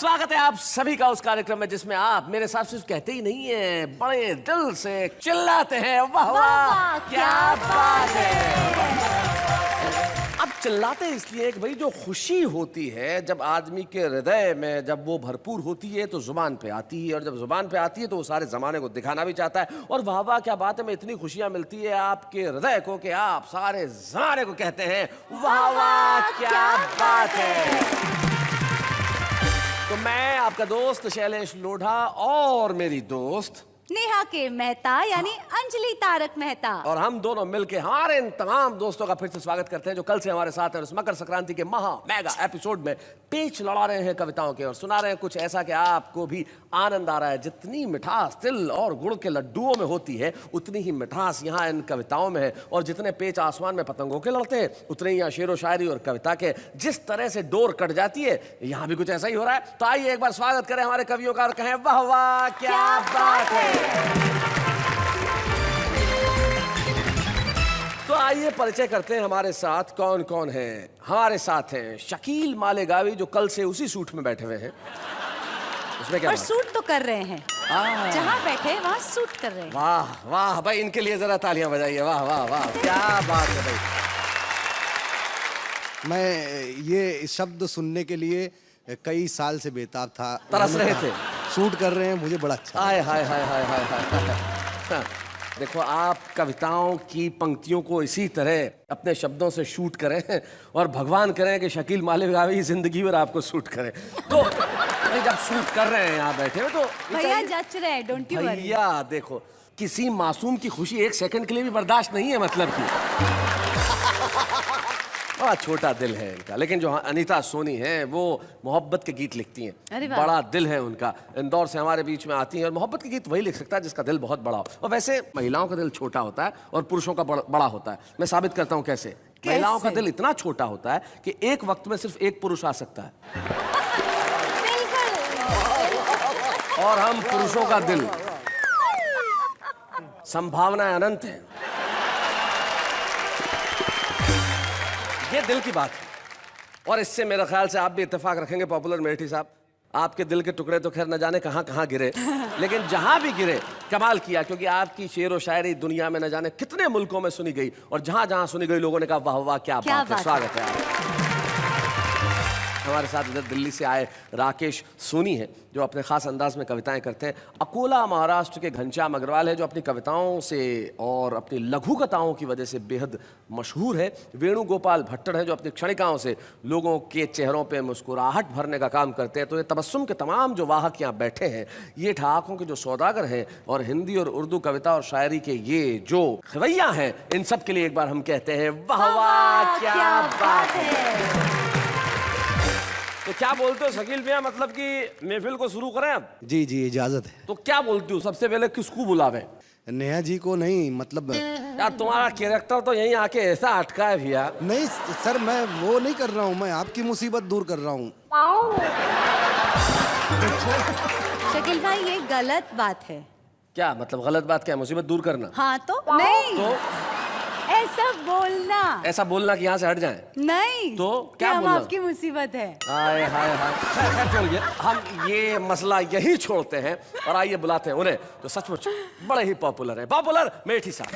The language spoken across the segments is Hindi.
स्वागत है आप सभी का उस कार्यक्रम में जिसमें आप मेरे साथ सिर्फ कहते ही नहीं है, बड़े दिल से चिल्लाते हैं वाह वाह क्या बात है। अब चिल्लाते इसलिए कि भाई जो खुशी होती है जब आदमी के हृदय में जब वो भरपूर होती है तो जुबान पे आती है, और जब जुबान पे आती है तो वो सारे जमाने को दिखाना भी चाहता है। और वाह वाह क्या बात है में इतनी खुशियां मिलती है आपके हृदय को कि आप सारे जमाने को कहते हैं वाह वाह क्या बात है। तो मैं आपका दोस्त शैलेश लोढ़ा और मेरी दोस्त नेहा के मेहता यानी अंजलि तारक मेहता, और हम दोनों मिलके हमारे इन तमाम दोस्तों का फिर से स्वागत करते हैं जो कल से हमारे साथ हैं। इस मकर संक्रांति के महा मेगा एपिसोड में पेच लड़ा रहे हैं कविताओं के और सुना रहे हैं कुछ ऐसा कि आपको भी आनंद आ रहा है। जितनी मिठास तिल और गुड़ के लड्डुओं में होती है उतनी ही मिठास यहाँ इन कविताओं में है, और जितने पेच आसमान में पतंगों के लड़ते हैं उतने ही यहाँ शेरो शायरी और कविता के जिस तरह से डोर कट जाती है यहाँ भी कुछ ऐसा ही हो रहा है। तो आइए एक बार स्वागत करें हमारे कवियों का और कहें वाह वाह क्या बात है। तो आइए परिचय करते हैं हमारे साथ कौन कौन है। हमारे साथ हैं शकील मालेगावी जो कल से उसी सूट में बैठे हुए हैं। उसमें क्या और सूट तो कर रहे हैं, जहाँ बैठे वहाँ सूट कर रहे हैं। वाह वाह भाई, इनके लिए जरा तालियां बजाइए। वाह वाह वाह क्या बात है भाई। मैं ये शब्द सुनने के लिए कई साल से बेताब था। तरस रहे थे। शूट कर रहे हैं, मुझे बड़ा अच्छा। हाय हाय हाय हाय हाय हाय। देखो आप कविताओं की पंक्तियों को इसी तरह अपने शब्दों से शूट करें और भगवान करें कि शकील मालेगावी जिंदगी भर आपको शूट करें। तो जब शूट कर रहे हैं यहाँ बैठे हुए तो भैया जच रहे हैं, डोंट यू वरी। भैया देखो किसी मासूम की खुशी एक सेकंड के लिए भी बर्दाश्त नहीं है, मतलब की बड़ा छोटा दिल है इनका। लेकिन जो अनीता सोनी है वो मोहब्बत के गीत लिखती हैं, बड़ा दिल है उनका। इंदौर से हमारे बीच में आती हैं और मोहब्बत के गीत वही लिख सकता है जिसका दिल बहुत बड़ा हो। और वैसे महिलाओं का दिल छोटा होता है और पुरुषों का बड़ा होता है। मैं साबित करता हूँ कैसे। महिलाओं का दिल इतना छोटा होता है कि एक वक्त में सिर्फ एक पुरुष आ सकता है, और हम पुरुषों का दिल संभावनाएं अनंत है। ये दिल की बात है, और इससे मेरे ख्याल से आप भी इत्तेफाक रखेंगे पॉपुलर मेठी साहब, आपके दिल के टुकड़े तो खैर न जाने कहां कहां गिरे, लेकिन जहां भी गिरे कमाल किया, क्योंकि आपकी शेर व शायरी दुनिया में न जाने कितने मुल्कों में सुनी गई, और जहां जहां सुनी गई लोगों ने कहा वाह वाह क्या बात है। स्वागत है आप। हमारे साथ इधर दिल्ली से आए राकेश सोनी हैं जो अपने खास अंदाज में कविताएं करते हैं। अकोला महाराष्ट्र के घनश्याम अग्रवाल है जो अपनी कविताओं से और अपनी लघु कथाओं की वजह से बेहद मशहूर है। वेणुगोपाल भट्टड़ है जो अपनी क्षणिकाओं से लोगों के चेहरों पे मुस्कुराहट भरने का काम करते हैं। तो ये तबस्सुम के तमाम जो वाहक यहाँ बैठे हैं ये ठहाकों के जो सौदागर हैं और हिंदी और उर्दू कविता और शायरी के ये जो खवैया हैं, इन सब के लिए एक बार हम कहते हैं वाह वाह क्या बात है। तो क्या बोलते हो शकील भैया, मतलब कि महफिल को शुरू करें अब? जी जी इजाजत है। तो क्या बोलती हूँ, सबसे पहले किसको बुलावे? नेहा जी को नहीं, मतलब यार तुम्हारा कैरेक्टर तो यहीं आके ऐसा अटका है भैया। नहीं सर, मैं वो नहीं कर रहा हूँ, मैं आपकी मुसीबत दूर कर रहा हूँ। शकील भाई ये गलत बात है। क्या मतलब गलत बात क्या है? मुसीबत दूर करना? हाँ तो नहीं तो ऐसा बोलना, ऐसा बोलना कि यहाँ से हट जाएं? नहीं तो क्या हम बोलना? आपकी मुसीबत है। हाय हाय हाय, खैर छोड़िए, हम ये मसला यही छोड़ते हैं और आइए बुलाते हैं उन्हें जो सचमुच बड़े ही पॉपुलर हैं। पॉपुलर मेठी साहब।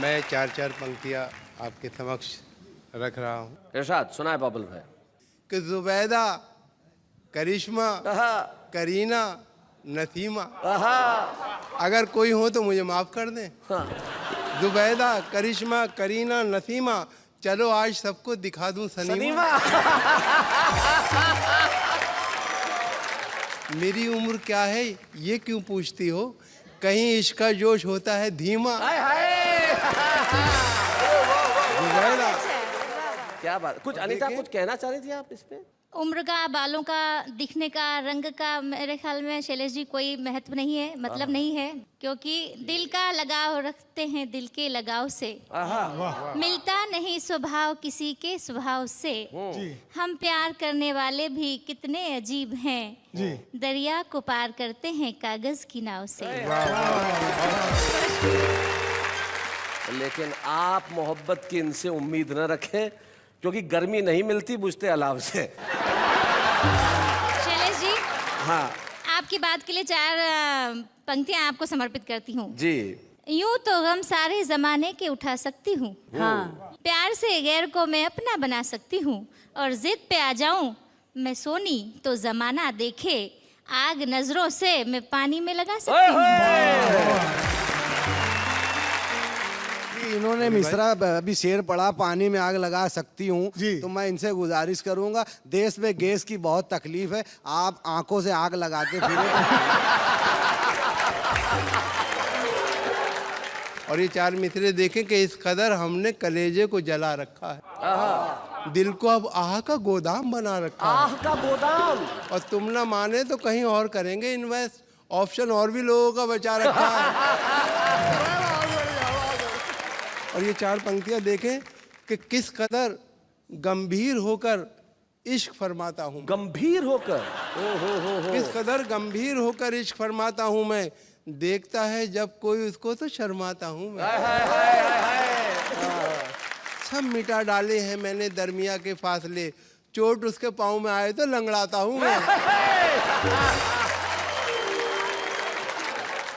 मैं चार चार पंक्तियाँ आपके समक्ष रख रहा हूँ। इरशाद सुनाए पॉपुलर भाई। कि जुबैदा, करिश्मा, करीना, नसीमा, अगर कोई हो तो मुझे माफ कर दें। जुबैदा, करिश्मा, करीना, नसीमा, चलो आज सबको दिखा दूं सनीमा। मेरी उम्र क्या है ये क्यों पूछती हो, कहीं इश्क का जोश होता है धीमा। जुबैदा, क्या बात। कुछ अनीता कुछ कहना चाह रही थी आप इस पे? उम्र का, बालों का, दिखने का, रंग का मेरे ख्याल में शैलेश जी कोई महत्व नहीं है, मतलब नहीं है, क्योंकि दिल का लगाव रखते हैं दिल के लगाव से। मिलता नहीं स्वभाव किसी के स्वभाव से। हम प्यार करने वाले भी कितने अजीब हैं, दरिया को पार करते हैं कागज की नाव से। लेकिन आप मोहब्बत की इनसे उम्मीद न रखें, क्योंकि गर्मी नहीं मिलती बुझते अलाव से। शैलेश जी, हाँ आपकी बात के लिए 4 पंक्तियां आपको समर्पित करती हूँ। जी। यूं तो गम सारे जमाने के उठा सकती हूँ, हाँ। प्यार से गैर को मैं अपना बना सकती हूँ, और जिद पे आ जाऊं मैं सोनी तो जमाना देखे, आग नजरों से मैं पानी में लगा सकती हूँ। इन्होंने मिश्रा अभी शेर पढ़ा, पानी में आग लगा सकती हूँ, जी। तो मैं इनसे गुजारिश करूंगा, देश में गैस की बहुत तकलीफ है, आप आंखों से आग लगाते फिरे। और ये 4 मिसरे देखें कि इस कदर हमने कलेजे को जला रखा है, दिल को अब आह का गोदाम बना रखा है। आह का गोदाम। और तुम ना माने तो कहीं और करेंगे इन्वेस्ट, ऑप्शन और भी लोगों का बचा रखा है। और ये 4 पंक्तियां देखें कि किस कदर गंभीर होकर इश्क फरमाता हूँ। गंभीर होकर, किस कदर गंभीर होकर इश्क फरमाता हूँ मैं, देखता है जब कोई उसको तो शर्माता हूँ मैं। सब मिटा डाले हैं मैंने दरमिया के फासले, चोट उसके पाँव में आए तो लंगड़ाता हूँ मैं।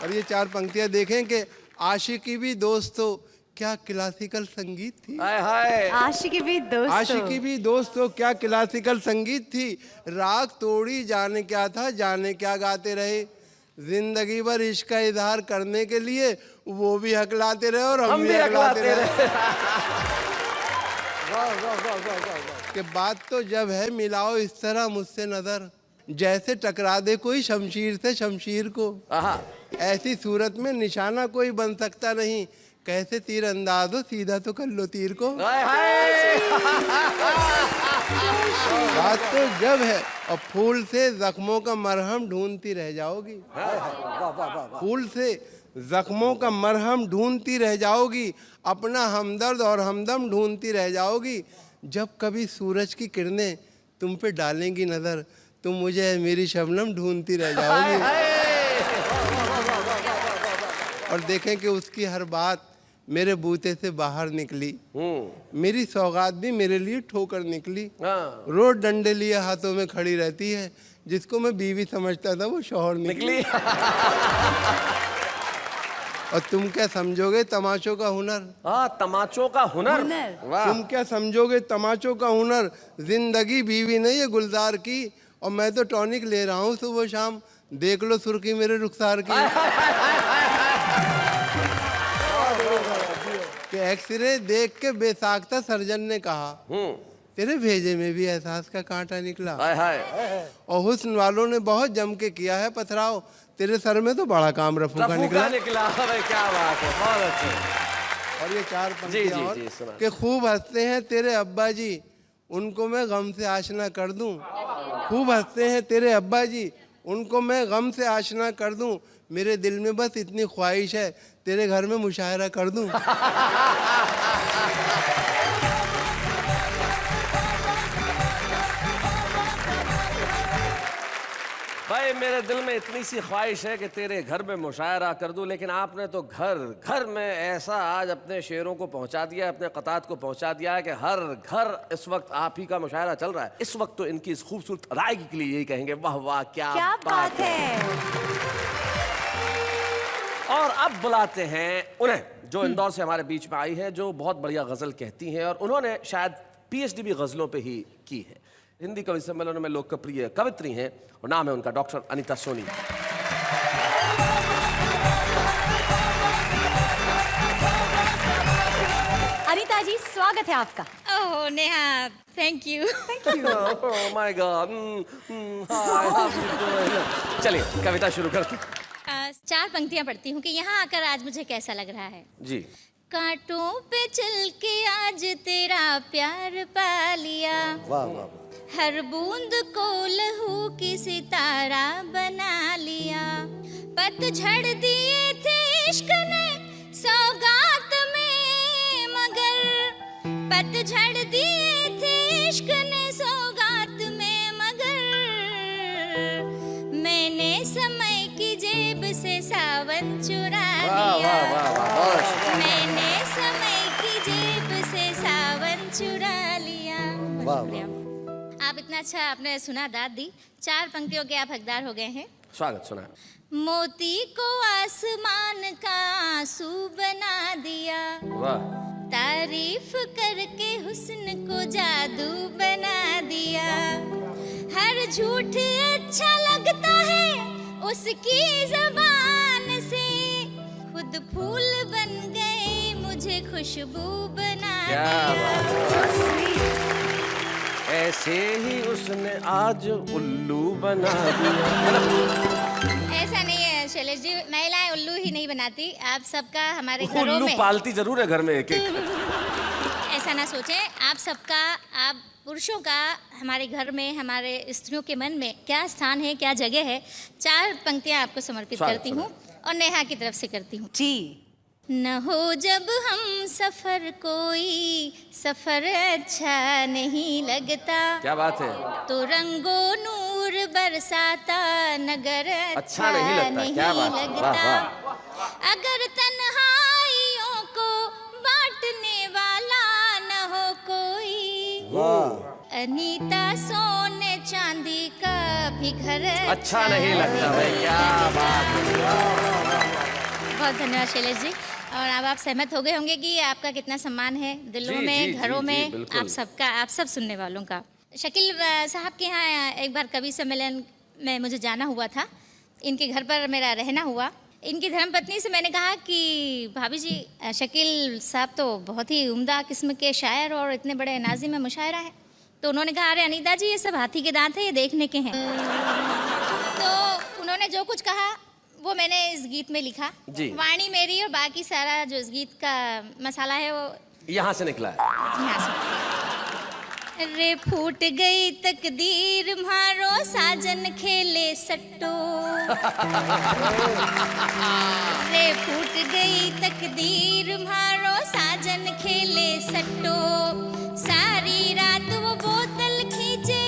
और ये 4 पंक्तियां देखें कि आशिकी भी दोस्तों क्या क्लासिकल संगीत थी। आशिकी भी दोस्तों, आशिकी भी दोस्तों क्या क्लासिकल संगीत थी, राग तोड़ी जाने क्या था, जाने क्या गाते रहे, जिंदगी भर इश्क का इजहार करने के लिए वो भी हकलाते रहे और हम भी हकलाते रहे। कि बात तो जब है मिलाओ इस तरह मुझसे नजर, जैसे टकरा दे कोई शमशीर से शमशीर को, ऐसी सूरत में निशाना कोई बन सकता नहीं, कैसे तीर अंदाज हो सीधा तो कर लो तीर को। बात तो जब है, और फूल से जख्मों का मरहम ढूंढती रह जाओगी, फूल से जख्मों का मरहम ढूंढती रह जाओगी, अपना हमदर्द और हमदम ढूंढती रह जाओगी, जब कभी सूरज की किरणें तुम पे डालेंगी नजर, तुम मुझे मेरी शबनम ढूंढती रह जाओगी। और देखें कि उसकी हर बात मेरे बूते से बाहर निकली, मेरी सौगात भी मेरे लिए ठोकर निकली, रोज डंडे लिए हाथों में खड़ी रहती है, जिसको मैं बीवी समझता था वो शौहर निकली। और तुम क्या समझोगे तमाचों का हुनर, तमाचों का हुनर, तुम क्या समझोगे तमाचों का हुनर, जिंदगी बीवी ने ये गुलजार की, और मैं तो टॉनिक ले रहा हूँ सुबह शाम, देख लो सुर्खी मेरे रुखसार की। कि एक्सरे देख के बेसाख्ता सर्जन ने कहा, तेरे भेजे में भी एहसास का कांटा निकला, और हुस्न वालों ने बहुत जम के किया है पथराव, तेरे सर में तो बड़ा काम रफू का निकला। क्या बात है, बहुत अच्छे। और ये 4 पंक्तियां और कि खूब हंसते हैं तेरे अब्बा जी, उनको मैं गम से आशना कर दूं, खूब हंसते हैं तेरे अब्बा जी, उनको मैं गम से आशना कर दूं, मेरे दिल में बस इतनी ख्वाहिश है तेरे घर में मुशायरा कर दूं। भाई मेरे दिल में इतनी सी ख्वाहिश है कि तेरे घर में मुशायरा कर दूं, लेकिन आपने तो घर घर में ऐसा आज अपने शेरों को पहुंचा दिया, अपने कतात को पहुंचा दिया है कि हर घर इस वक्त आप ही का मुशायरा चल रहा है। इस वक्त तो इनकी इस खूबसूरत अदायगी के लिए यही कहेंगे वाह वाह क्या बात है। और अब बुलाते हैं उन्हें जो इंदौर से हमारे बीच में आई है, जो बहुत बढ़िया गजल कहती हैं और उन्होंने शायद पीएचडी भी गजलों पे ही की है। हिंदी कवि सम्मेलनों में लोकप्रिय कवित्री हैं और नाम है उनका डॉक्टर अनीता सोनी। अनीता जी स्वागत है आपका। Oh Neha, thank you. Oh my God. चलिए कविता शुरू करते हैं। 4 पंक्तियां पढ़ती हूँ कि यहाँ आकर आज मुझे कैसा लग रहा है। जी। कांटों पे चल के आज तेरा प्यार पा लिया, वाह वाह। हर बूंद को लहू की सितारा बना लिया, पतझड़ दिए थे इश्क ने सौगात में, मगर पतझड़ दिए थे इश्क ने सौगात में, मगर मैंने समय की जेब से सावन चुरा लिया, मैंने शुक्रिया। आप इतना अच्छा आपने सुना, दाद दी। 4 पंक्तियों के आप हकदार हो गए हैं। स्वागत, सुना। मोती को आसमान का आंसू बना दिया, वाह। तारीफ करके हुस्न को जादू बना दिया। हर झूठ अच्छा लगता है उसकी जबान से, खुद फूल बन गए मुझे खुशबू बना दिया। ऐसे ही उसने आज उल्लू बना दिया। ऐसा नहीं है शैलेश जी, महिलाएं उल्लू ही नहीं बनाती। आप सबका हमारे घरों उल्लू में पालती जरूर है घर में एक एक। ऐसा ना सोचें। आप सबका, आप पुरुषों का हमारे घर में, हमारे स्त्रियों के मन में क्या स्थान है, क्या जगह है। 4 पंक्तियां आपको समर्पित करती हूँ और नेहा की तरफ से करती हूँ। जी। न हो जब हम सफर, कोई सफर अच्छा नहीं लगता। क्या बात है। तो रंगो नूर बरसाता नगर अच्छा नहीं लगता। क्या बात है। वाह वाह। अगर तन्हाइयों को बांटने वाला न हो कोई, अनीता सोने चांदी का भी घर अच्छा नहीं लगता भाई। क्या बात है। बहुत धन्यवाद शैलेश जी। और अब आप सहमत हो गए होंगे कि आपका कितना सम्मान है दिलों जी, में, जी, घरों जी, में, बिल्कुल। आप सबका, आप सब सुनने वालों का। शकील साहब के यहाँ एक बार कवि सम्मेलन में मुझे जाना हुआ था। इनके घर पर मेरा रहना हुआ। इनकी धर्मपत्नी से मैंने कहा कि भाभी जी, शकील साहब तो बहुत ही उम्दा किस्म के शायर और इतने बड़े नाज़िम मुशायरा है। तो उन्होंने कहा, अरे अनीता जी, ये सब हाथी के दांत है, ये देखने के हैं। तो उन्होंने जो कुछ कहा वो मैंने इस गीत में लिखा। जी। वाणी मेरी और बाकी सारा जो इस गीत का मसाला है वो यहाँ से निकला है। यहाँ से। रे फूट गई तकदीर मारो साजन खेले सट्टो। रे फूट गई तकदीर मारो साजन खेले सट्टो। सारी रात वो बोतल खींचे,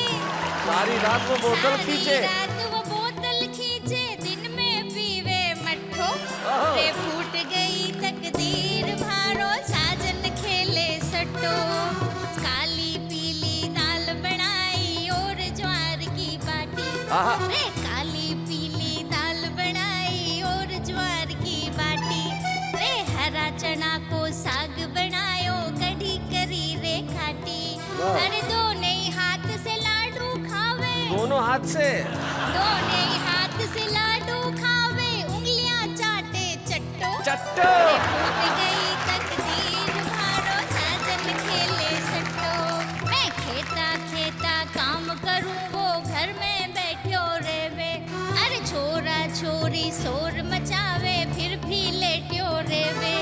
सारी रात वो बोतल खींचे, सारी रात वो बोतल खींचे, दिन में पीवे मट्ठो। रे फूट गई तकदीर मारो साजन खेले सट्टो। काली पीली दाल बनाई और ज्वार की बाटी। रे काली पीली दाल बनाई और ज्वार की बाटी। रे हरा चना को साग बनायो, कढ़ी करी रे खाटी। अरे दोनों ही हाथ से लाडू खावे, दोनों हाथ से, दोनों ही हाथ से लाडू खावे, उंगलियां चाटे चट्टो। चट्टो। फूट गई तकदीर मारो साजन खेले सट्टो। मैं खेता खेता काम करूं, वो घर में बैठो रे वे। अरे छोरा छोरी शोर मचावे, फिर भी लेट्यो रे वे।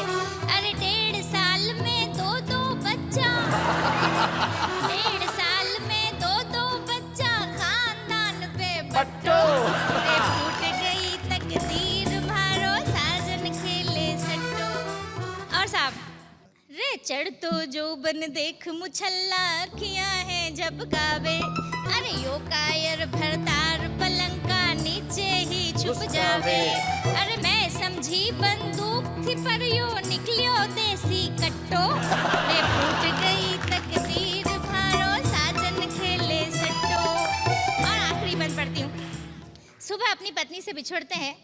अरे 1.5 साल में 2 बच्चा, 1.5 साल में 2 बच्चा, खानदान पे बट्टो। रे फूट गई तकदीर मारो साजन खेले सट्टो। और साहब, रे चढ़ तो जो बन देख मुछल्ला अखियां हैं जब गावे। अरे यो कायर भरतार पलंग का नीचे ही छुप जावे। अरे मैं समझी बंदूक थी पर यो निकलियो देसी कट्टो। रे फूट गई तकदीर मारो साजन खेले सट्टो। और आखिरी बंद पढ़ती हूँ। सुबह अपनी पत्नी से बिछड़ते हैं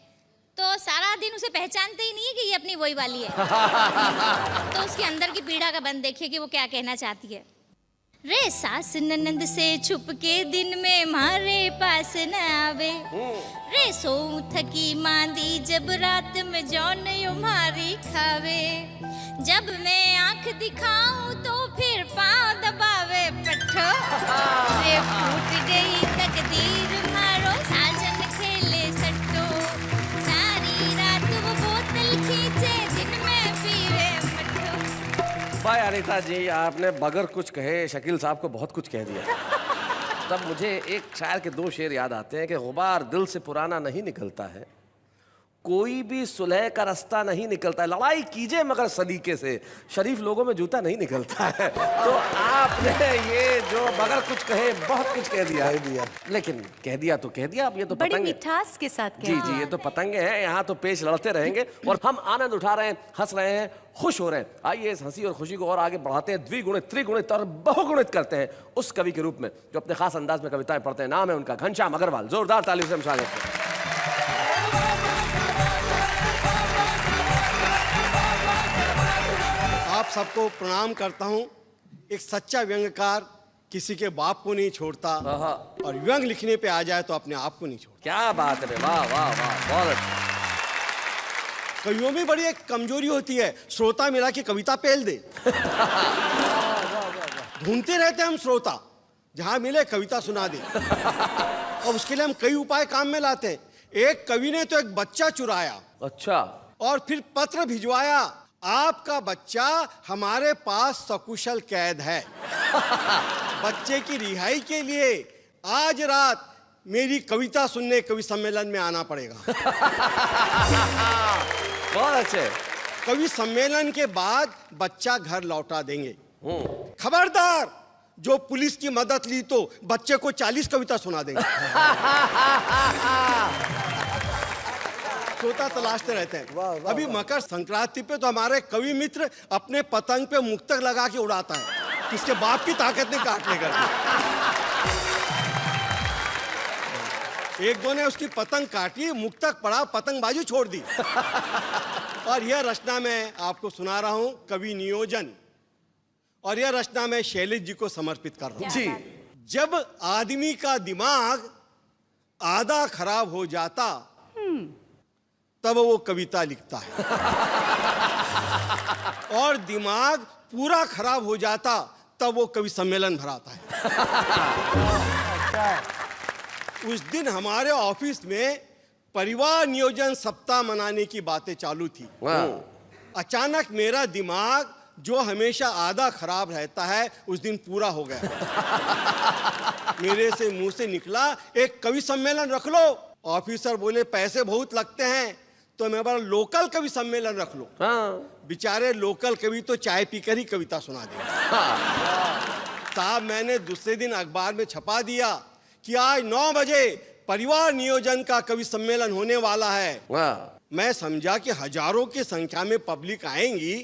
तो सारा दिन उसे पहचानते ही नहीं है कि ये अपनी वही वाली है। तो उसके अंदर की पीड़ा का बंद देखिए कि वो क्या कहना चाहती है। रे सास ननंद से छुप के दिन में मारे पास न आवे। रे सो थकी मांदी जब रात में जौन यो मारी खावे। जब मैं आंख दिखाऊं तो फिर पाँव दबावे पट्ठो। रे फूट गई तकदीर मारो साजन खेले सट्टो। सारी रात वो बोतल खींचे, दिन में पीवे मट्ठो। भाई अनीता जी, आपने बगैर कुछ कहे शकील साहब को बहुत कुछ कह दिया। तब मुझे एक शायर के 2 शेर याद आते हैं कि गुबार दिल से पुराना नहीं निकलता है, कोई भी सुलह का रास्ता नहीं निकलता है, लड़ाई कीजिए मगर सलीके से, शरीफ लोगों में जूता नहीं निकलता है। तो आपने ये जो बगैर कुछ कहे बहुत कुछ कह दिया, लेकिन कह दिया तो कह दिया। अब ये तो बड़ी पतंग मिठास के साथ जी जी, ये तो पतंगे हैं, यहाँ तो पेच लड़ते रहेंगे और हम आनंद उठा रहे हैं, हंस रहे हैं, खुश हो रहे हैं। आइए इस हंसी और खुशी को और आगे बढ़ाते हैं, द्विगुणित त्रिगुणित और बहुगुणित करते हैं उस कवि के रूप में जो अपने खास अंदाज में कविताएं पढ़ते हैं। नाम है उनका घनश्याम अग्रवाल। जोरदार तालियों से हम स्वागत करते हैं। आप सबको प्रणाम करता हूं। एक सच्चा व्यंग्यकार किसी के बाप को नहीं छोड़ता और व्यंग लिखने पे आ जाए तो अपने आप को नहीं छोड़ता। क्या बात है, वाह वाह वाह, बहुत अच्छा। कवियों में बड़ी एक कमजोरी होती है, श्रोता मिला के कविता पेल दे। ढूंढते रहते हैं हम श्रोता, जहां मिले कविता सुना दे। और उसके लिए हम कई उपाय काम में लाते हैं। एक कवि ने तो एक बच्चा चुराया, अच्छा, और फिर पत्र भिजवाया, आपका बच्चा हमारे पास सकुशल कैद है। बच्चे की रिहाई के लिए आज रात मेरी कविता सुनने कवि सम्मेलन में आना पड़ेगा। बहुत अच्छे। कवि सम्मेलन के बाद बच्चा घर लौटा देंगे। खबरदार, जो पुलिस की मदद ली तो बच्चे को 40 कविता सुना देंगे। श्रोता तलाशते रहते हैं। अभी मकर संक्रांति पे तो हमारे कवि मित्र अपने पतंग पे मुक्तक लगा के उड़ाता है, किसके बाप की ताकत ने काटने का। एक दो ने उसकी पतंग काटी, मुक्तक पड़ा, पतंगबाजी छोड़ दी। और यह रचना मैं आपको सुना रहा हूं, कवि नियोजन, और यह रचना मैं शैलेश जी को समर्पित कर रहा हूं। जी। जब आदमी का दिमाग आधा खराब हो जाता तब वो कविता लिखता है, और दिमाग पूरा खराब हो जाता तब वो कवि सम्मेलन भराता है। उस दिन हमारे ऑफिस में परिवार नियोजन सप्ताह मनाने की बातें चालू थी। अचानक मेरा दिमाग जो हमेशा आधा खराब रहता है उस दिन पूरा हो गया। मेरे से मुंह से निकला, एक कवि सम्मेलन रख लो। ऑफिसर बोले पैसे बहुत लगते हैं, तो मैं बोला लोकल कवि सम्मेलन रख लो। बेचारे लोकल कवि तो चाय पीकर ही कविता सुना देंगे। साहब, मैंने दूसरे दिन अखबार में छपा दिया कि आज 9 बजे परिवार नियोजन का कवि सम्मेलन होने वाला है। मैं समझा कि हजारों की संख्या में पब्लिक आएंगी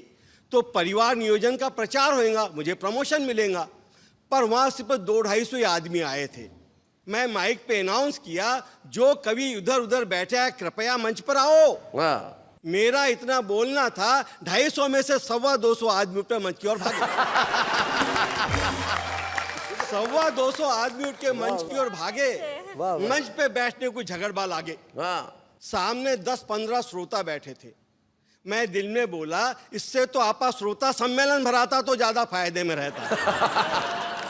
तो परिवार नियोजन का प्रचार होगा, मुझे प्रमोशन मिलेगा। पर वहां सिर्फ 200-250 आदमी आए थे। मैं माइक पे अनाउंस किया, जो कवि उधर उधर बैठे हैं कृपया मंच पर आओ। मेरा इतना बोलना था, 250 में से 225 आदमी उठ मंच की ओर भागे। 225 आदमी उठ के मंच की ओर भागे। मंच पे बैठने को झगड़बा लागे। सामने 10-15 श्रोता बैठे थे। मैं दिल में बोला, इससे तो आपा श्रोता सम्मेलन भराता तो ज्यादा फायदे में रहता।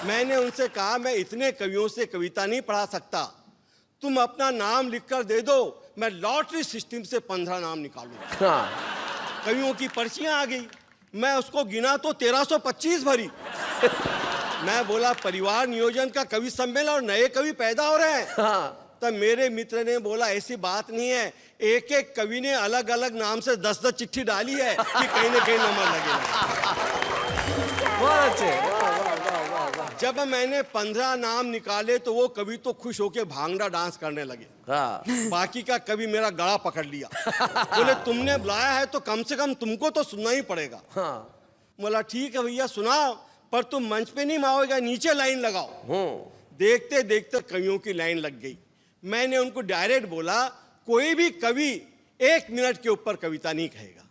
मैंने उनसे कहा, मैं इतने कवियों से कविता नहीं पढ़ा सकता, तुम अपना नाम लिखकर दे दो, मैं लॉटरी सिस्टम से 15 नाम निकालूंगा। कवियों की पर्चियां आ गई, मैं उसको गिना तो 1325 भरी। मैं बोला परिवार नियोजन का कवि सम्मेलन और नए कवि पैदा हो रहे हैं। तब मेरे मित्र ने बोला ऐसी बात नहीं है, एक एक कवि ने अलग अलग नाम से 10-10 चिट्ठी डाली है कि कहीं ना कहीं नंबर लगेगा। बहुत अच्छे। जब मैंने 15 नाम निकाले तो वो कवि तो खुश होके भांगड़ा डांस करने लगे। बाकी का कवि मेरा गला पकड़ लिया, बोले तुमने बुलाया है तो कम से कम तुमको तो सुनना ही पड़ेगा। बोला ठीक है भैया सुनाओ, पर तुम मंच पे नहीं माओगे, नीचे लाइन लगाओ। देखते देखते कवियों की लाइन लग गई। मैंने उनको डायरेक्ट बोला, कोई भी कवि 1 मिनट के ऊपर कविता नहीं कहेगा।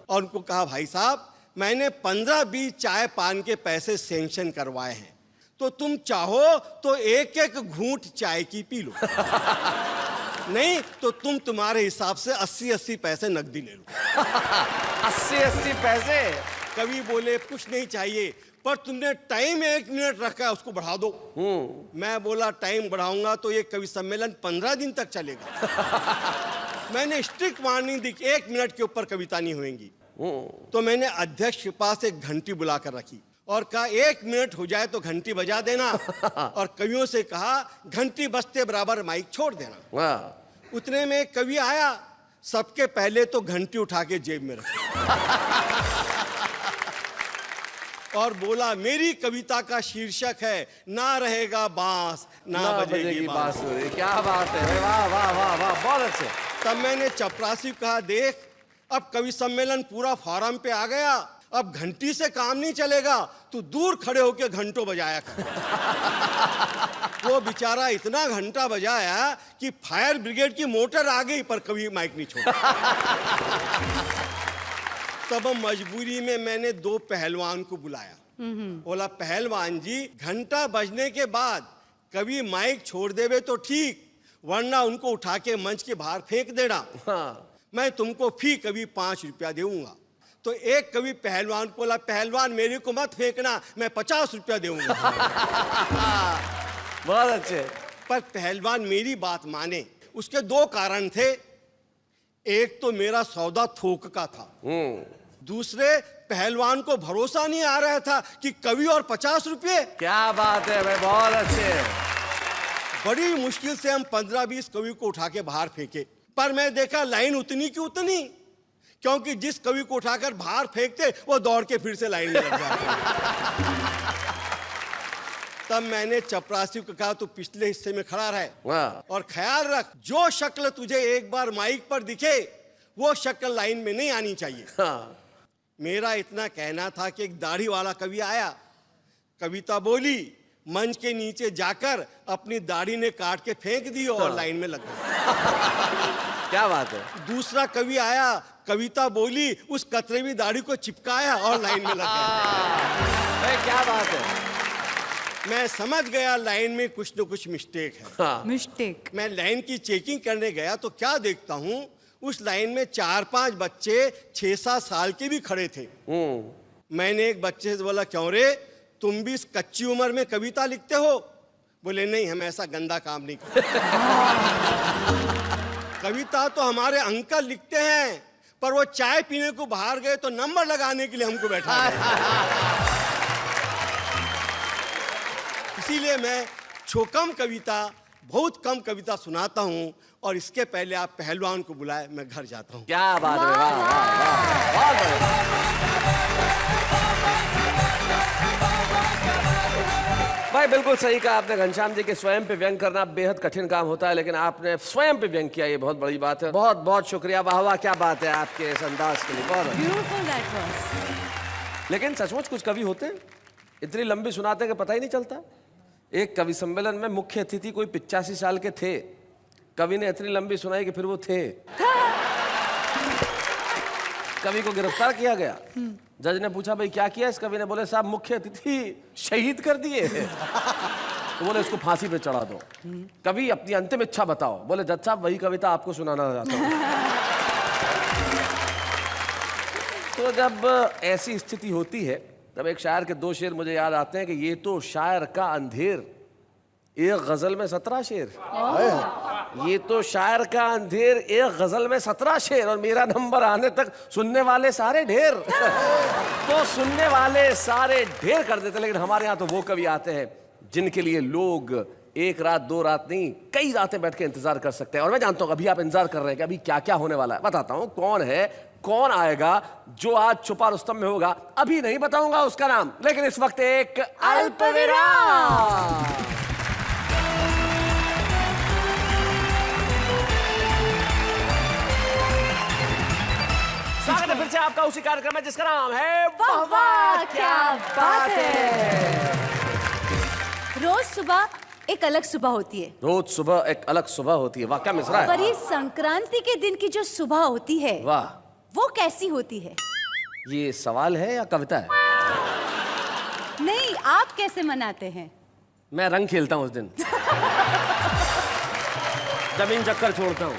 और उनको कहा भाई साहब, मैंने 15-20 चाय पान के पैसे सैंक्शन करवाए हैं, तो तुम चाहो तो एक एक घूंट चाय की पी लो। नहीं तो तुम तुम्हारे हिसाब से 80-80 पैसे नकदी ले लो। 80-80 पैसे? कवि बोले कुछ नहीं चाहिए, पर तुमने टाइम 1 मिनट रखा है, उसको बढ़ा दो। मैं बोला टाइम बढ़ाऊंगा तो ये कवि सम्मेलन 15 दिन तक चलेगा। मैंने स्ट्रिक्ट वार्निंग दी कि 1 मिनट के ऊपर कविता नहीं होगी। तो मैंने अध्यक्ष के पास एक घंटी बुलाकर रखी और कहा 1 मिनट हो जाए तो घंटी बजा देना, और कवियों से कहा घंटी बजते बराबर माइक छोड़ देना। उतने में एक कवि आया, सबके पहले तो घंटी उठा के जेब में रखा और बोला मेरी कविता का शीर्षक है ना रहेगा बांस ना बजेगी बांसुरी। क्या बात है, वाह वाह वाह वाह, बहुत अच्छे। तब मैंने चपरासी को कहा, देख अब कवि सम्मेलन पूरा फार्म पे आ गया, अब घंटी से काम नहीं चलेगा, तू दूर खड़े होकर घंटों बजाया कर। वो बेचारा इतना घंटा बजाया कि फायर ब्रिगेड की मोटर आ गई, पर कभी माइक नहीं छोड़ा। तब मजबूरी में मैंने 2 पहलवान को बुलाया। बोला, पहलवान जी घंटा बजने के बाद कभी माइक छोड़ देवे तो ठीक, वरना उनको उठा के मंच के बाहर फेंक देना। हाँ। मैं तुमको फी कभी 5 रुपया दूंगा। तो एक कवि पहलवान को बोला, पहलवान मेरे को मत फेंकना, मैं 50 रुपया दूंगा। बहुत अच्छे। पर पहलवान मेरी बात माने। उसके 2 कारण थे। एक तो मेरा सौदा थोक का था, दूसरे पहलवान को भरोसा नहीं आ रहा था कि कवि और 50 रुपये। क्या बात है भाई, बहुत अच्छे। बड़ी मुश्किल से हम 15-20 कवि को उठा के बाहर फेंके, पर मैं देखा लाइन उतनी की उतनी, क्योंकि जिस कवि को उठाकर बाहर फेंकते वो दौड़ के फिर से लाइन में लग जाते। तब मैंने चपरासी को कहा, तू पिछले हिस्से में खड़ा रहे और ख्याल रख, जो शक्ल तुझे एक बार माइक पर दिखे वो शक्ल लाइन में नहीं आनी चाहिए। हाँ। मेरा इतना कहना था कि एक दाढ़ी वाला कवि आया, कविता बोली, मंच के नीचे जाकर अपनी दाढ़ी ने काट के फेंक दी और लाइन में लग गया। क्या बात है। दूसरा कवि आया, कविता बोली, उस कतरेवी दाढ़ी को चिपकाया और लाइन में लग गया। क्या बात है। मैं समझ गया लाइन में कुछ न कुछ मिस्टेक है। हाँ। मिस्टेक। मैं लाइन की चेकिंग करने गया तो क्या देखता हूँ, उस लाइन में 4-5 बच्चे 6-7 साल के भी खड़े थे। मैंने एक बच्चे से बोला, क्यों रे, तुम भी इस कच्ची उम्र में कविता लिखते हो? बोले, नहीं, हम ऐसा गंदा काम नहीं करते। कविता तो हमारे अंकल लिखते हैं, पर वो चाय पीने को बाहर गए तो नंबर लगाने के लिए हमको बैठा दिया। इसीलिए मैं छोकम कविता, बहुत कम कविता सुनाता हूँ, और इसके पहले आप पहलवान को बुलाए, मैं घर जाता हूँ। क्या बात है, वाह वाह वाह, बहुत बढ़िया। भाई बिल्कुल सही कहा आपने घनश्याम जी के, स्वयं पे व्यंग करना बेहद कठिन काम होता है, लेकिन आपने स्वयं पे व्यंग किया, ये बहुत बड़ी बात है। बहुत बहुत शुक्रिया, वाह वाह, क्या बात है आपके इस अंदाज के लिए, बहुत ब्यूटीफुल दैट वाज। लेकिन सचमुच कुछ कवि होते हैं इतनी लंबी सुनाते हैं कि पता ही नहीं चलता। एक कवि सम्मेलन में मुख्य अतिथि कोई 85 साल के थे, कवि ने इतनी लंबी सुनाई कि फिर वो थे। कवि को गिरफ्तार किया गया। जज ने पूछा, भाई क्या किया इस कवि ने? बोले, साहब मुख्य अतिथि शहीद कर दिए। तो बोले, इसको फांसी पे चढ़ा दो। कवि, अपनी अंतिम इच्छा बताओ। बोले, जज साहब वही कविता आपको सुनाना चाहता हूँ। तो जब ऐसी स्थिति होती है तब एक शायर के 2 शेर मुझे याद आते हैं कि ये तो शायर का अंधेर, एक गजल में 17 शेर। ये तो शायर का अंधेर, एक गजल में 17 शेर, और मेरा नंबर आने तक सुनने वाले सारे ढेर। तो सुनने वाले सारे ढेर कर देते, लेकिन हमारे यहाँ तो वो कवि आते हैं जिनके लिए लोग 1 रात 2 रात नहीं, कई रातें बैठ के इंतजार कर सकते हैं। और मैं जानता हूँ अभी आप इंतजार कर रहे हैं कि अभी क्या क्या होने वाला है। बताता हूँ कौन है, कौन आएगा जो आज छुपा रुस्तम में होगा। अभी नहीं बताऊंगा उसका नाम, लेकिन इस वक्त एक अल्पविराम। स्वागत है फिर से आपका उसी कार्यक्रम में जिसका नाम है वाह वाह क्या बात है। रोज सुबह एक अलग सुबह होती है। रोज सुबह एक अलग सुबह होती है। वाह क्या मिसरा है। पर ये संक्रांति के दिन की जो सुबह होती है, वाह, वो कैसी होती है? ये सवाल है या कविता है? नहीं, आप कैसे मनाते हैं? मैं रंग खेलता हूँ उस दिन। जमीन चक्कर छोड़ता हूँ,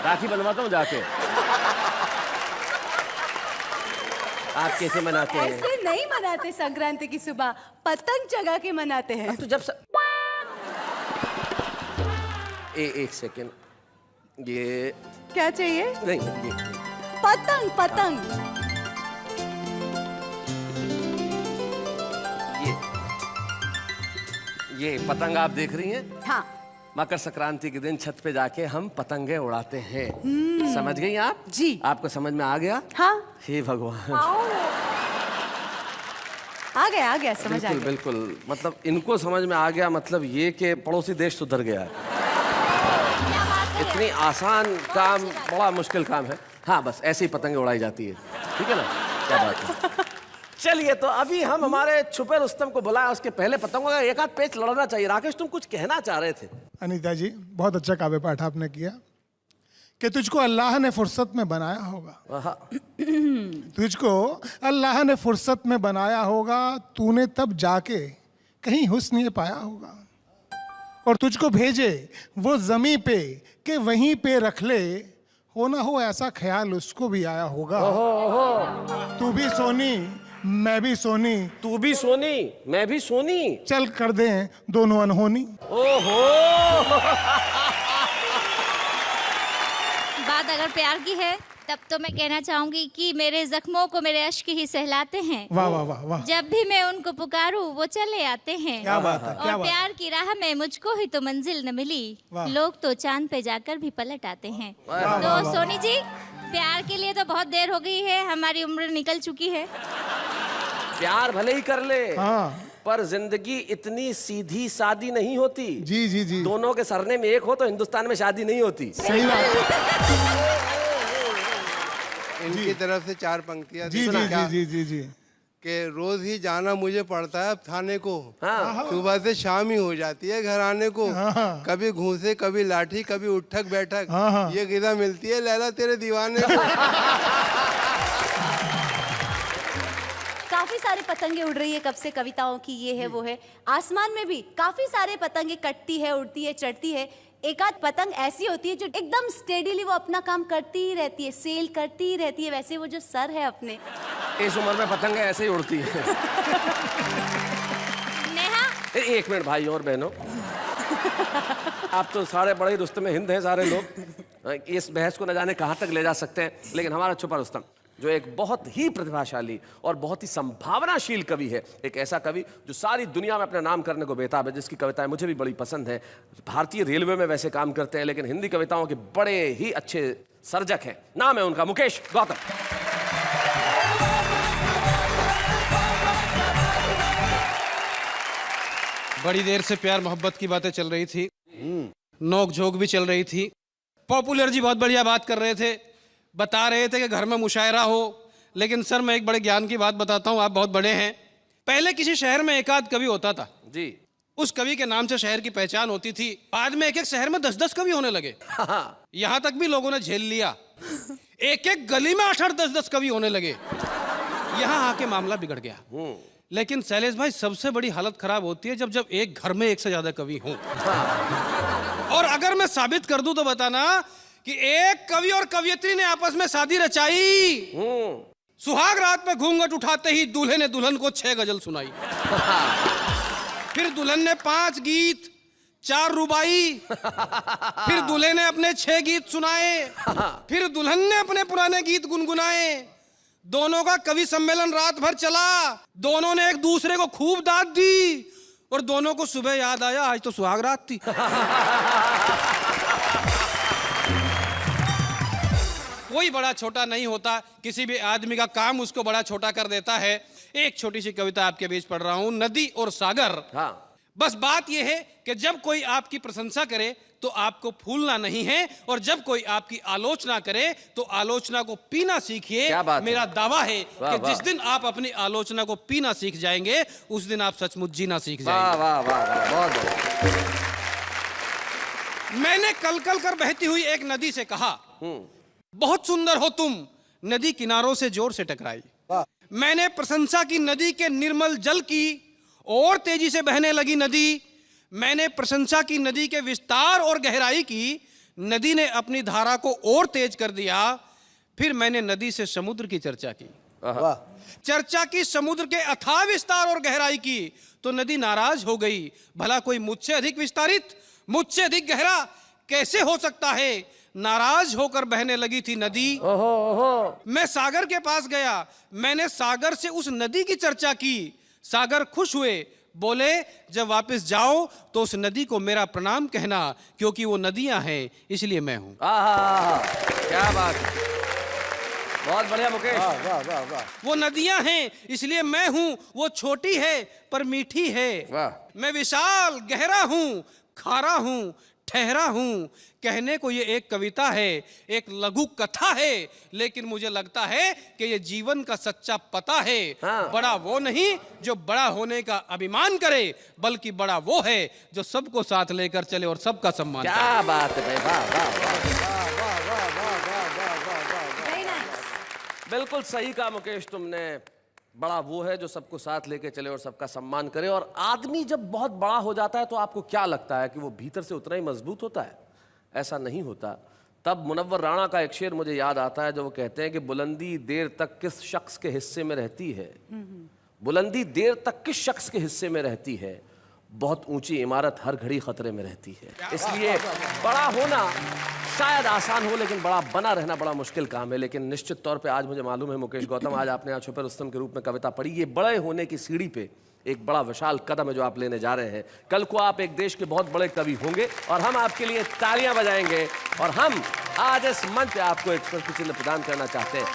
राखी बनवाता हूँ जाके। आप कैसे मनाते हैं? ऐसे नहीं मनाते संक्रांति की सुबह, पतंग जगा के मनाते हैं। तो जब एक सेकेंड, ये क्या चाहिए? नहीं, ये पतंग पतंग। ये पतंग आप देख रही हैं? हाँ। मकर संक्रांति के दिन छत पे जाके हम पतंगे उड़ाते हैं। समझ गई आप? जी। आपको समझ में आ गया? हाँ। हे भगवान। आ गया समझ आ बिल्कुल गया। बिल्कुल, मतलब इनको समझ में आ गया, मतलब ये कि पड़ोसी देश सुधर गया है। इतनी आसान काम बड़ा मुश्किल काम है। हाँ, बस ऐसे ही पतंगे उड़ाई जाती है, ठीक है ना? क्या बात है। चलिए, तो अभी हम हमारे छुपे रुस्तम को बुलाया, उसके पहले पतंगों का एक आध पेच लड़ना चाहिए। राकेश, तुम कुछ कहना चाह रहे थे। अनीता जी, बहुत अच्छा काव्य पाठ आपने किया कि तुझको अल्लाह ने फुर्सत में बनाया होगा। तुझको अल्लाह ने फुर्सत में बनाया होगा, तूने तब जाके कहीं हुस्न ये पाया होगा, और तुझको भेजे वो जमी पे कि वहीं पे रख ले, हो ना हो ऐसा ख्याल उसको भी आया होगा। तू भी सोनी मैं भी सोनी, तू भी सोनी मैं भी सोनी, चल कर दें दोनों अनहोनी। ओहो। बात अगर प्यार की है तब तो मैं कहना चाहूंगी कि मेरे जख्मों को मेरे अश्क ही सहलाते हैं। वाह वाह वाह वाह, जब भी मैं उनको पुकारूं वो चले आते हैं। क्या बात है, क्या और बात। प्यार की राह में मुझको ही तो मंजिल न मिली, वाह। लोग तो चांद पे जाकर भी पलट आते हैं। तो सोनी जी, प्यार के लिए तो बहुत देर हो गई है, हमारी उम्र निकल चुकी है। प्यार भले ही कर ले, हाँ। पर जिंदगी इतनी सीधी सादी नहीं होती। जी जी जी, दोनों के सरने में एक हो तो हिंदुस्तान में शादी नहीं होती। सही बात। इनकी तरफ से 4 पंक्तियां जी जी जी जी जी जी। कि रोज ही जाना मुझे पड़ता है अब थाने को। हाँ। सुबह से शाम ही हो जाती है घर आने को। कभी घूंसे, कभी लाठी, कभी उठक बैठक, ये गिदा मिलती है लैला तेरे दीवाने को। काफी सारे पतंगे उड़ रही है कब से, कविताओं की ये है वो है। आसमान में भी काफी सारे पतंगे कटती है, उड़ती है, चढ़ती है। एक आध पतंग ऐसी होती है जो एकदम स्टेडीली वो अपना काम करती ही रहती है, सेल करती ही रहती है। वैसे वो जो सर है अपने, इस उम्र में पतंगे ऐसे ही उड़ती है। नेहा, एक मिनट भाई और बहनों, आप तो सारे बड़े रुस्तम हिंद हैं सारे लोग, इस बहस को न जाने कहाँ तक ले जा सकते हैं। लेकिन हमारा छुपा रुस्तम जो एक बहुत ही प्रतिभाशाली और बहुत ही संभावनाशील कवि है, एक ऐसा कवि जो सारी दुनिया में अपना नाम करने को बेताब है, जिसकी कविताएं मुझे भी बड़ी पसंद हैं। भारतीय रेलवे में वैसे काम करते हैं, लेकिन हिंदी कविताओं के बड़े ही अच्छे सर्जक हैं। नाम है उनका मुकेश गौतम। बड़ी देर से प्यार मोहब्बत की बातें चल रही थी, नोक झोंक भी चल रही थी। पॉपुलर जी बहुत बढ़िया बात कर रहे थे, बता रहे थे कि घर में मुशायरा हो। लेकिन सर, मैं एक बड़े ज्ञान की बात बताता हूँ, आप बहुत बड़े हैं। पहले किसी शहर में एक आध कवि होता था जी, उस कवि के नाम से शहर की पहचान होती थी। बाद में एक एक शहर में 10-10 कवि होने लगे। यहाँ तक भी लोगों ने झेल लिया, एक एक गली में 8-8, 10-10 कवि होने लगे। यहाँ आके मामला बिगड़ गया। लेकिन शैलेश भाई, सबसे बड़ी हालत खराब होती है जब जब एक घर में एक से ज्यादा कवि हों। और अगर मैं साबित कर दूं तो बताना कि एक कवि और कवियत्री ने आपस में शादी रचाई। सुहाग रात में घूंघट उठाते ही दूल्हे ने दुल्हन को 6 गजल सुनाई। फिर दुल्हन ने 5 गीत, 4 रुबाई। फिर दूल्हे ने अपने 6 गीत सुनाए। फिर दुल्हन ने अपने पुराने गीत गुनगुनाए। दोनों का कवि सम्मेलन रात भर चला। दोनों ने एक दूसरे को खूब दाद दी और दोनों को सुबह याद आया आज तो सुहाग रात थी। कोई बड़ा छोटा नहीं होता, किसी भी आदमी का काम उसको बड़ा छोटा कर देता है। एक छोटी सी कविता आपके बीच पढ़ रहा हूं, नदी और सागर। हाँ। बस बात यह है कि जब कोई आपकी प्रशंसा करे तो आपको फूलना नहीं है, और जब कोई आपकी आलोचना करे तो आलोचना को पीना सीखिए। क्या बात मेरा है? दावा है वाह, कि वाह। जिस दिन आप अपनी आलोचना को पीना सीख जाएंगे उस दिन आप सचमुच जीना सीख वाह जाएंगे। वाह वाह वाह, बहुत बढ़िया। मैंने कल कल कर बहती हुई एक नदी से कहा, बहुत सुंदर हो तुम। नदी किनारों से जोर से टकराई। मैंने प्रशंसा की नदी के निर्मल जल की, और तेजी से बहने लगी नदी। मैंने प्रशंसा की नदी के विस्तार और गहराई की। नदी ने अपनी धारा को और तेज कर दिया। फिर मैंने नदी से समुद्र की चर्चा की। चर्चा की समुद्र के अथाह विस्तार और गहराई की, तो नदी नाराज हो गई। भला कोई मुझसे अधिक विस्तारित, मुझसे अधिक गहरा कैसे हो सकता है? नाराज होकर बहने लगी थी नदी। मैं सागर के पास गया। मैंने सागर से उस नदी की चर्चा की। सागर खुश हुए, बोले जब वापस जाओ तो उस नदी को मेरा प्रणाम कहना, क्योंकि वो नदियां हैं इसलिए मैं हूं। क्या बात है, बहुत बढ़िया मुकेश। वाह वाह वाह। वो नदियां हैं इसलिए मैं हूं, वो छोटी है पर मीठी है। वाह। मैं विशाल गहरा हूं, खारा हूं, ठहरा हूं। कहने को ये एक कविता है, एक लघु कथा है, लेकिन मुझे लगता है कि ये जीवन का सच्चा पता है। हाँ। बड़ा वो नहीं जो बड़ा होने का अभिमान करे, बल्कि बड़ा वो है जो सबको साथ लेकर चले और सबका सम्मान करे। क्या बात है भाई, वाह वाह वाह। Very nice. बिल्कुल सही कहा मुकेश तुमने। बड़ा वो है जो सबको साथ लेके चले और सबका सम्मान करे। और आदमी जब बहुत बड़ा हो जाता है तो आपको क्या लगता है कि वो भीतर से उतना ही मजबूत होता है? ऐसा नहीं होता। तब मुनव्वर राणा का एक शेर मुझे याद आता है जो वो कहते हैं कि बुलंदी देर तक किस शख्स के हिस्से में रहती है, बुलंदी देर तक किस शख्स के हिस्से में रहती है, बहुत ऊंची इमारत हर घड़ी खतरे में रहती है। इसलिए बड़ा होना शायद आसान हो, लेकिन बड़ा बना रहना बड़ा मुश्किल काम है। लेकिन निश्चित तौर पे आज मुझे मालूम है मुकेश गौतम, आज आपने यहाँ छुपे रुस्तम के रूप में कविता पढ़ी। ये बड़े होने की सीढ़ी पे एक बड़ा विशाल कदम है जो आप लेने जा रहे हैं। कल को आप एक देश के बहुत बड़े कवि होंगे और हम आपके लिए तालियां बजाएंगे। और हम आज इस मंच पे आपको एक स्मृति चिन्ह प्रदान करना चाहते हैं।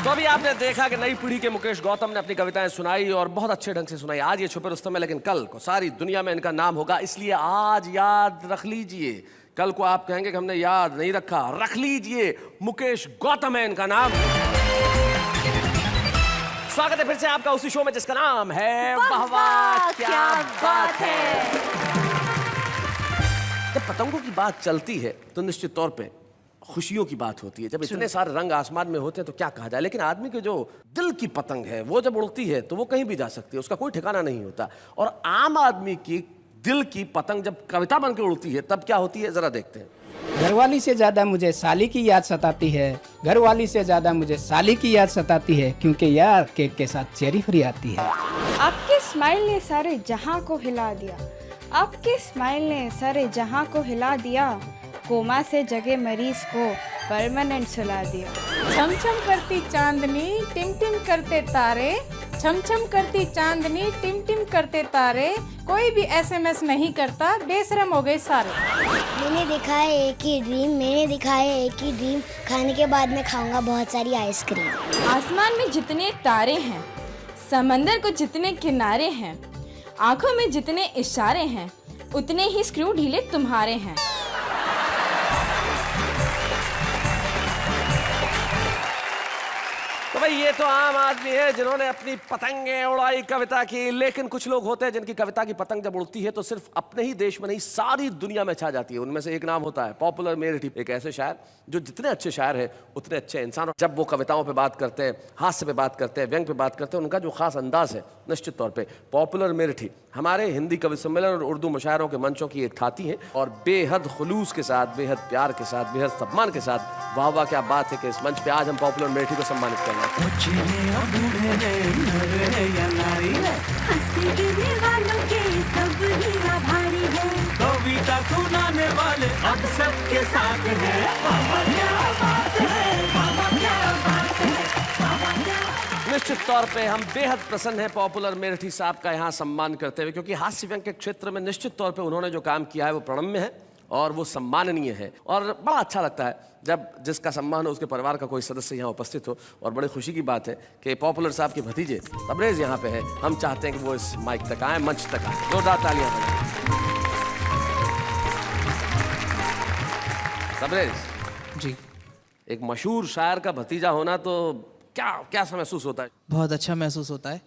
तो अभी आपने देखा कि नई पीढ़ी के मुकेश गौतम ने अपनी कविताएं सुनाई और बहुत अच्छे ढंग से सुनाई। आज ये छुपे रुस्तम है, लेकिन कल को सारी दुनिया में इनका नाम होगा। इसलिए आज याद रख लीजिए, कल को आप कहेंगे कि हमने याद नहीं रखा, रख लीजिए, मुकेश गौतम है इनका नाम। स्वागत है फिर से आपका उसी शो में जिसका नाम है वाह वाह क्या बात है। जब पतंगों की बात चलती है तो निश्चित तौर पे खुशियों की बात होती है। जब इतने सारे रंग आसमान में होते हैं तो क्या कहा जाए। लेकिन आदमी के जो दिल की पतंग है वो जब उड़ती है तो वो कहीं भी जा सकती है, उसका कोई ठिकाना नहीं होता। और आम आदमी की दिल की पतंग जब कविता बनकर उड़ती है तब क्या होती है, जरा देखते हैं। घरवाली से ज्यादा मुझे साली की याद सताती है, घरवाली से ज्यादा मुझे साली की याद सताती है, क्योंकि यार केक के साथ चेरी फ्री आती है। आपके स्माइल ने सारे जहां को हिला दिया, आपके स्माइल ने सारे जहां को हिला दिया, कोमा से जगे मरीज को परमानेंट सुला दिया। छम छम करती चांदनी टिम टिम करते तारे, छम छम करती चांदनी टिम टिम करते तारे, कोई भी SMS नहीं करता, बेशरम हो गए सारे। मैंने देखा है एक ही ड्रीम, मैंने देखा है एक ही ड्रीम, खाने के बाद मैं खाऊंगा बहुत सारी आइसक्रीम। आसमान में जितने तारे हैं, समंदर को जितने किनारे हैं, आंखों में जितने इशारे हैं, उतने ही स्क्रू ढीले तुम्हारे हैं। तो भाई ये तो आम आदमी है जिन्होंने अपनी पतंगें उड़ाई कविता की। लेकिन कुछ लोग होते हैं जिनकी कविता की पतंग जब उड़ती है तो सिर्फ अपने ही देश में नहीं सारी दुनिया में छा जाती है। उनमें से एक नाम होता है पॉपुलर मेरिटी, एक ऐसे शायर जो जितने अच्छे शायर हैं उतने अच्छे इंसान। जब वो कविताओं पे बात करते हैं, हास्य पे बात करते हैं, व्यंग पे बात करते हैं, उनका जो खास अंदाज है निश्चित तौर पे पॉपुलर मेरिटी हमारे हिंदी कवि सम्मेलन और उर्दू मुशायरों के मंचों की एक खाती है। और बेहद खुलूस के साथ, बेहद प्यार के साथ, बेहद सम्मान के साथ वाह वाह क्या बात है कि इस मंच पे आज हम पॉपुलर मेरिटी को सम्मानित करना चाहते निश्चित तौर पे हम बेहद प्रसन्न हैं पॉपुलर मेरिटी साहब का यहाँ सम्मान करते हुए, क्योंकि हास्य व्यंग के क्षेत्र में निश्चित तौर पे उन्होंने जो काम किया है वो प्रणम्य है और वो सम्माननीय है। और बड़ा अच्छा लगता है जब जिसका सम्मान हो उसके परिवार का कोई सदस्य यहाँ उपस्थित हो। और बड़ी खुशी की बात है कि पॉपुलर साहब के भतीजे तबरेज यहाँ पे है। हम चाहते हैं कि वो इस माइक तक आए, मंच तक आए। जोरदार तालियां बजाएं। तबरेज जी, एक मशहूर शायर का भतीजा होना तो क्या क्या महसूस होता है? बहुत अच्छा महसूस होता है।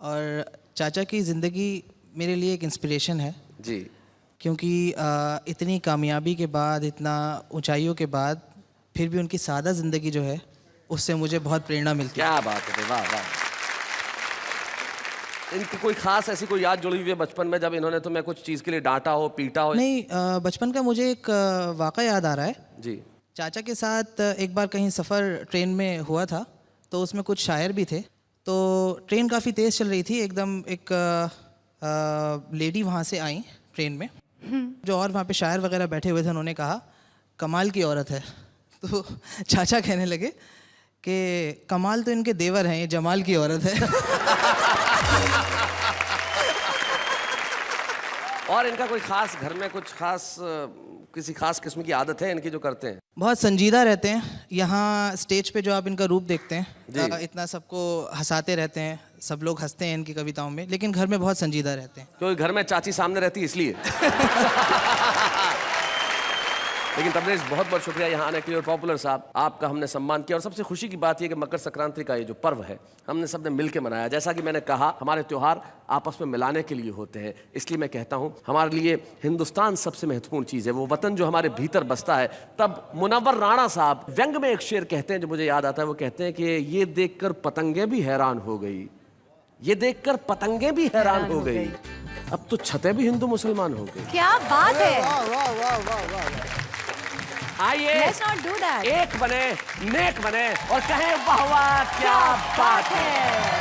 और चाचा की ज़िंदगी मेरे लिए एक इंस्पिरेशन है जी, क्योंकि इतनी कामयाबी के बाद, इतना ऊंचाइयों के बाद, फिर भी उनकी सादा ज़िंदगी जो है उससे मुझे बहुत प्रेरणा मिलती है। क्या बात है, वाह वाह। इनकी कोई खास ऐसी कोई याद जुड़ी हुई है बचपन में जब इन्होंने तुम्हें कुछ चीज़ के लिए डांटा हो, पीटा हो? नहीं, बचपन का मुझे एक वाक़या याद आ रहा है जी। चाचा के साथ एक बार कहीं सफ़र ट्रेन में हुआ था, तो उसमें कुछ शायर भी थे। तो ट्रेन काफ़ी तेज़ चल रही थी, एकदम एक लेडी वहाँ से आई ट्रेन में। जो और वहाँ पे शायर वगैरह बैठे हुए थे उन्होंने कहा कमाल की औरत है। तो चाचा कहने लगे कि कमाल तो इनके देवर हैं, ये जमाल की औरत है। और इनका कोई खास घर में कुछ खास किसी खास किस्म की आदत है इनकी जो करते हैं? बहुत संजीदा रहते हैं। यहाँ स्टेज पे जो आप इनका रूप देखते हैं, इतना सबको हंसाते रहते हैं, सब लोग हंसते हैं इनकी कविताओं में, लेकिन घर में बहुत संजीदा रहते हैं। क्योंकि घर में चाची सामने रहती है इसलिए। लेकिन तबरेज़ बहुत बहुत शुक्रिया यहाँ आने के लिए। और पॉपुलर साहब, आपका हमने सम्मान किया और सबसे खुशी की बात यह कि मकर संक्रांति का ये जो पर्व है हमने सबने मिल के मनाया। जैसा कि मैंने कहा, हमारे त्यौहार आपस में मिलाने के लिए होते हैं, इसलिए मैं कहता हूँ हमारे लिए हिंदुस्तान सबसे महत्वपूर्ण चीज़ है, वो वतन जो हमारे भीतर बसता है। तब मुनव्वर राणा साहब व्यंग में एक शेर कहते हैं जो मुझे याद आता है। वो कहते हैं कि ये देखकर पतंगे भी हैरान हो गई, ये देखकर पतंगे भी हैरान हो गई, अब तो छतें भी हिंदू मुसलमान हो गई। क्या बात है। आइए Let's not do that. एक बने, नेक बने और कहें वाह वाह क्या बात है।